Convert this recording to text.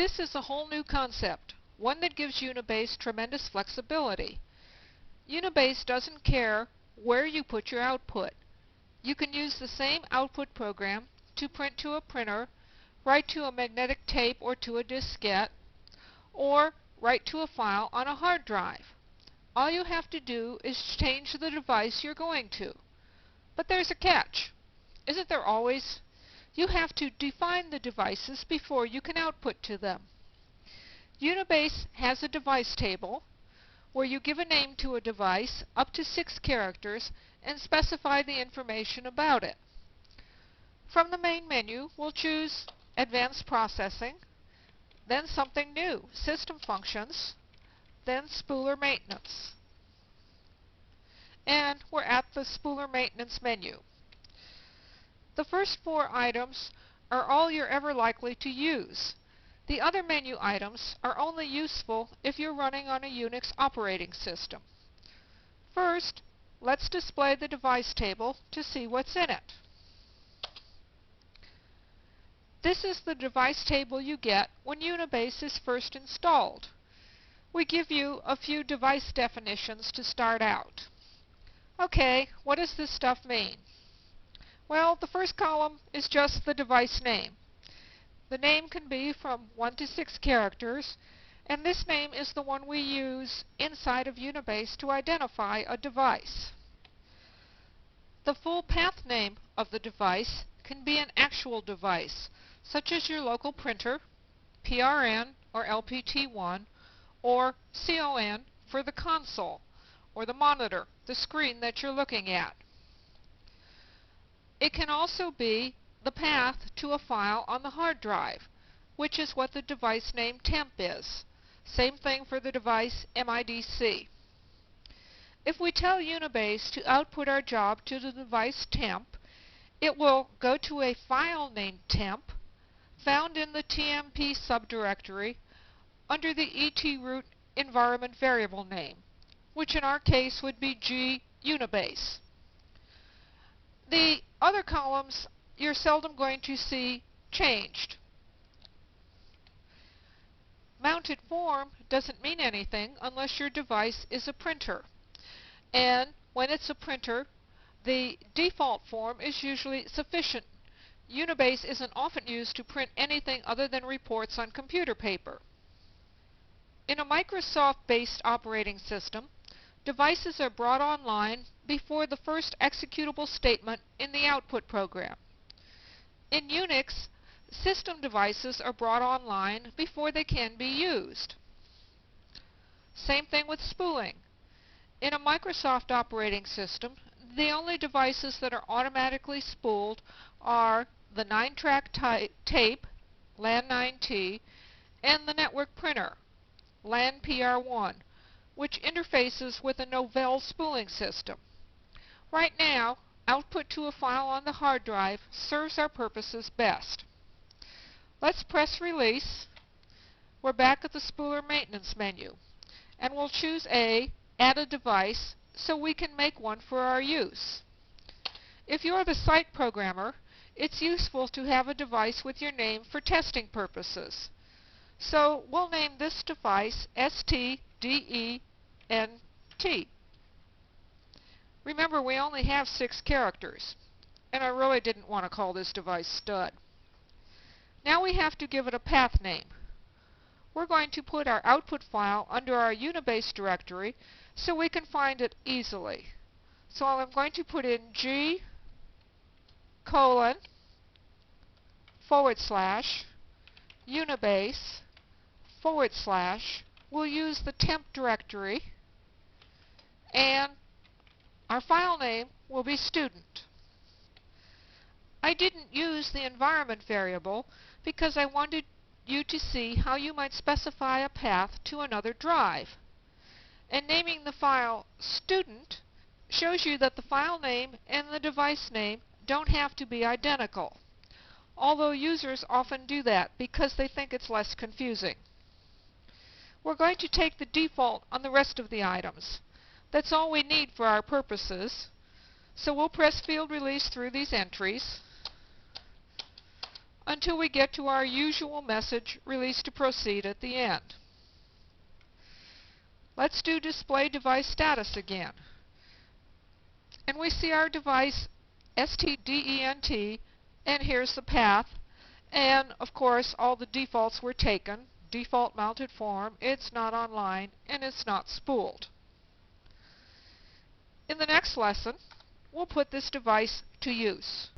This is a whole new concept, one that gives Unibase tremendous flexibility. Unibase doesn't care where you put your output. You can use the same output program to print to a printer, write to a magnetic tape or to a diskette, or write to a file on a hard drive. All you have to do is change the device you're going to. But there's a catch. Isn't there always? You have to define the devices before you can output to them. Unibase has a device table where you give a name to a device up to 6 characters and specify the information about it. From the main menu, we'll choose Advanced Processing, then something new, System Functions, then Spooler Maintenance. And we're at the Spooler Maintenance menu. The first 4 items are all you're ever likely to use. The other menu items are only useful if you're running on a Unix operating system. First, let's display the device table to see what's in it. This is the device table you get when Unibase is first installed. We give you a few device definitions to start out. Okay, what does this stuff mean? Well, the first column is just the device name. The name can be from 1 to 6 characters, and this name is the one we use inside of Unibase to identify a device. The full path name of the device can be an actual device, such as your local printer, PRN or LPT1, or CON for the console, or the monitor, the screen that you're looking at. It can also be the path to a file on the hard drive, which is what the device name temp is. Same thing for the device MIDC. If we tell Unibase to output our job to the device temp, it will go to a file named temp, found in the TMP subdirectory under the ETROOT environment variable name, which in our case would be G-Unibase. The other columns you're seldom going to see changed. Mounted form doesn't mean anything unless your device is a printer. And when it's a printer, the default form is usually sufficient. Unibase isn't often used to print anything other than reports on computer paper. In a Microsoft-based operating system, devices are brought online before the first executable statement in the output program. In Unix, system devices are brought online before they can be used. Same thing with spooling. In a Microsoft operating system, the only devices that are automatically spooled are the 9-track tape, LAN9T, and the network printer, LAN-PR1, which interfaces with a Novell spooling system. Right now, output to a file on the hard drive serves our purposes best. Let's press Release. We're back at the Spooler Maintenance menu, and we'll choose Add a Device so we can make one for our use. If you're the site programmer, it's useful to have a device with your name for testing purposes. So we'll name this device STDENT. Remember, we only have 6 characters, and I really didn't want to call this device Stud. Now we have to give it a path name. We're going to put our output file under our Unibase directory so we can find it easily. So I'm going to put in G://Unibase/ we'll use the temp directory, and our file name will be student. I didn't use the environment variable because I wanted you to see how you might specify a path to another drive. And naming the file student shows you that the file name and the device name don't have to be identical, although users often do that because they think it's less confusing. We're going to take the default on the rest of the items. That's all we need for our purposes, so we'll press Field Release through these entries. until we get to our usual message, Release to Proceed, at the end. Let's do Display Device Status again. And we see our device STDENT, and here's the path. And of course all the defaults were taken. Default mounted form, it's not online, and it's not spooled. In the next lesson, we'll put this device to use.